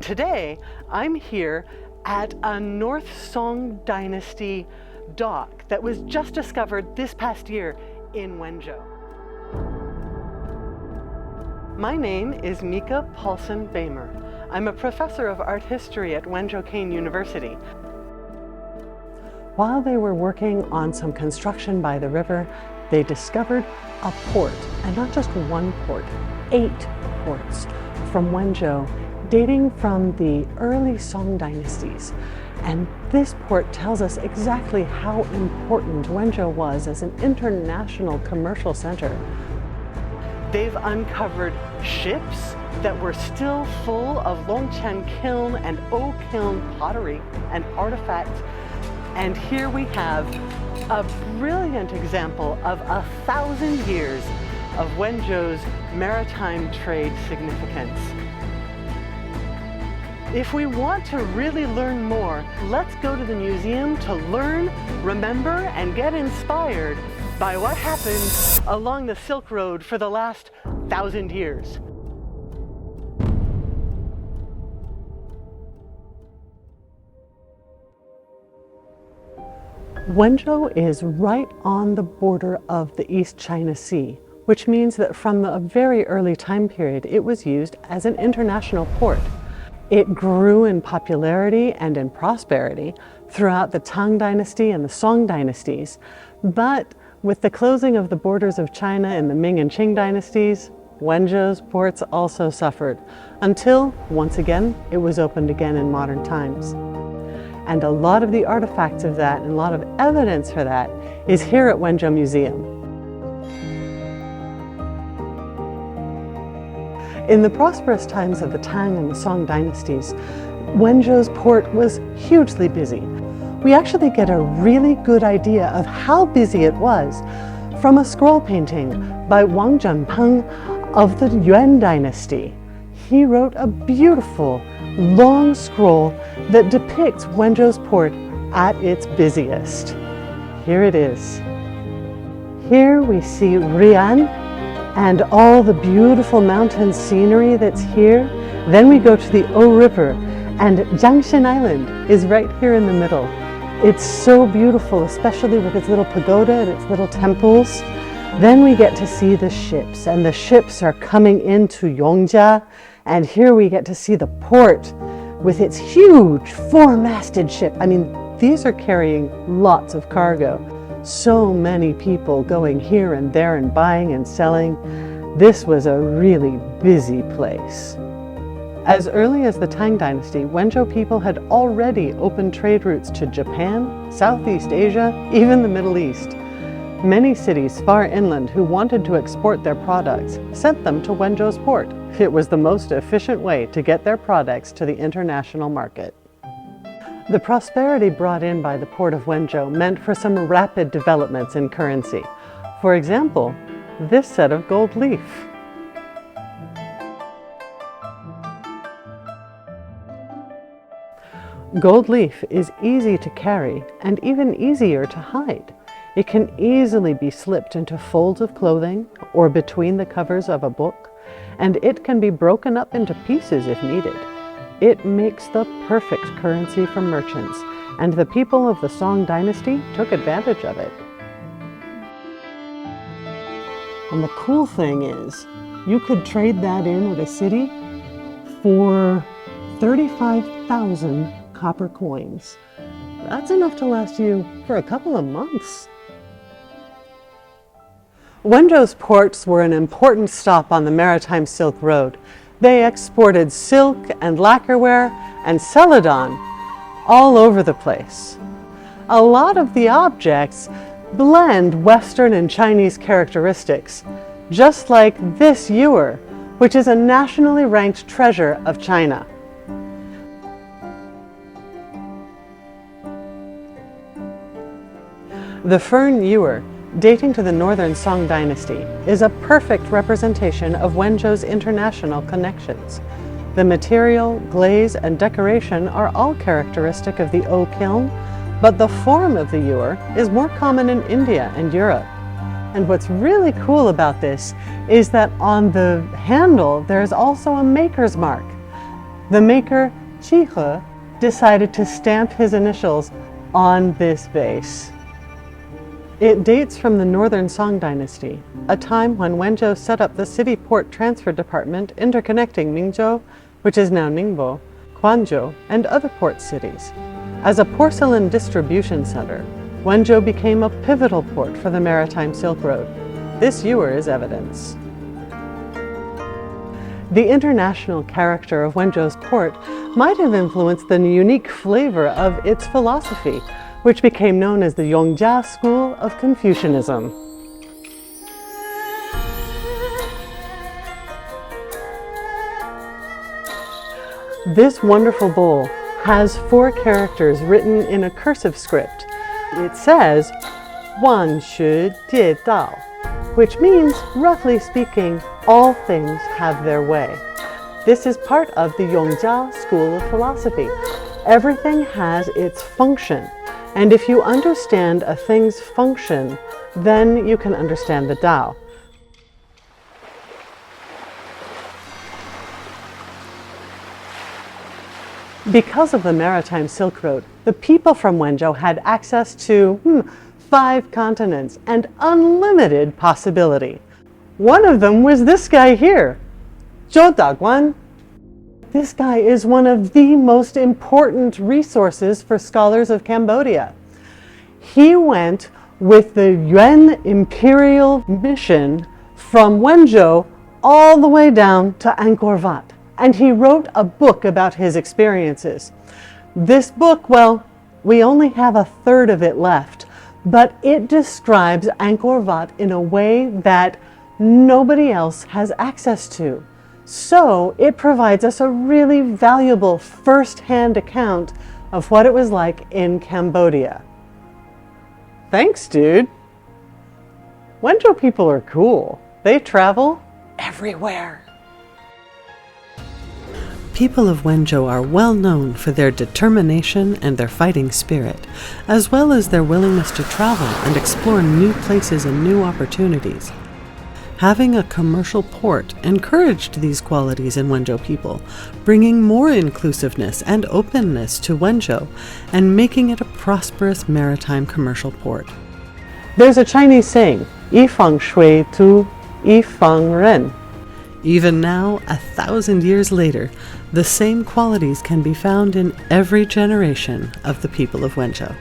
today I'm here at a North Song Dynasty dock that was just discovered this past year in Wenzhou. My name is Mika Paulsen-Behmer. I'm a professor of art history at Wenzhou Kane University. While they were working on some construction by the river, they discovered a port, and not just one port, 8 ports from Wenzhou, dating from the early Song dynasties. And this port tells us exactly how important Wenzhou was as an international commercial center. They've uncovered ships that were still full of Longqian kiln and O kiln pottery and artifacts. And here we have a brilliant example of 1,000 years of Wenzhou's maritime trade significance. If we want to really learn more, let's go to the museum to learn, remember, and get inspired by what happened along the Silk Road for the last 1,000 years. Wenzhou is right on the border of the East China Sea, which means that from a very early time period, it was used as an international port. It grew in popularity and in prosperity throughout the Tang Dynasty and the Song dynasties, but with the closing of the borders of China in the Ming and Qing dynasties, Wenzhou's ports also suffered, until, once again, it was opened again in modern times. And a lot of the artifacts of that and a lot of evidence for that is here at Wenzhou Museum. In the prosperous times of the Tang and the Song dynasties, Wenzhou's port was hugely busy. We actually get a really good idea of how busy it was from a scroll painting by Wang Zhenpeng of the Yuan dynasty. He wrote a beautiful, long scroll that depicts Wenzhou's port at its busiest. Here it is. Here we see Rian and all the beautiful mountain scenery that's here. Then we go to the O River, and Jiangshan Island is right here in the middle. It's so beautiful, especially with its little pagoda and its little temples. Then we get to see the ships, and the ships are coming into Yongjia, and here we get to see the port with its huge 4-masted ship. I mean, these are carrying lots of cargo. So many people going here and there and buying and selling. This was a really busy place. As early as the Tang Dynasty, Wenzhou people had already opened trade routes to Japan, Southeast Asia, even the Middle East. Many cities far inland who wanted to export their products sent them to Wenzhou's port. It was the most efficient way to get their products to the international market. The prosperity brought in by the port of Wenzhou meant for some rapid developments in currency. For example, this set of gold leaf. Gold leaf is easy to carry and even easier to hide. It can easily be slipped into folds of clothing or between the covers of a book, and it can be broken up into pieces if needed. It makes the perfect currency for merchants, and the people of the Song dynasty took advantage of it. And the cool thing is, you could trade that in with a city for 35,000 copper coins. That's enough to last you for a couple of months. Wenzhou's ports were an important stop on the maritime Silk Road. They exported silk and lacquerware and celadon all over the place. A lot of the objects blend Western and Chinese characteristics, just like this ewer, which is a nationally ranked treasure of China. The fern ewer, dating to the Northern Song dynasty, is a perfect representation of Wenzhou's international connections. The material, glaze, and decoration are all characteristic of the O kiln, but the form of the ewer is more common in India and Europe. And what's really cool about this is that on the handle there's also a maker's mark. The maker, Qi decided to stamp his initials on this vase. It dates from the Northern Song Dynasty, a time when Wenzhou set up the city port transfer department interconnecting Mingzhou, which is now Ningbo, Quanzhou, and other port cities. As a porcelain distribution center, Wenzhou became a pivotal port for the maritime Silk Road. This ewer is evidence. The international character of Wenzhou's port might have influenced the unique flavor of its philosophy, which became known as the Yongjia school of Confucianism. This wonderful bowl has 4 characters written in a cursive script. It says, 万事皆道, which means, roughly speaking, all things have their way. This is part of the Yongjia school of philosophy. Everything has its function, and if you understand a thing's function, then you can understand the Tao. Because of the maritime Silk Road, the people from Wenzhou had access to 5 continents and unlimited possibility. One of them was this guy here, Zhou Daguan. This guy is one of the most important resources for scholars of Cambodia. He went with the Yuan imperial mission from Wenzhou all the way down to Angkor Wat, and he wrote a book about his experiences. This book, well, we only have a third of it left, but it describes Angkor Wat in a way that nobody else has access to. So it provides us a really valuable first-hand account of what it was like in Cambodia. Thanks, dude. Wenzhou people are cool. They travel everywhere. People of Wenzhou are well known for their determination and their fighting spirit, as well as their willingness to travel and explore new places and new opportunities. Having a commercial port encouraged these qualities in Wenzhou people, bringing more inclusiveness and openness to Wenzhou and making it a prosperous maritime commercial port. There's a Chinese saying, 一方水土, 一方人. Even now, 1,000 years later, the same qualities can be found in every generation of the people of Wenzhou.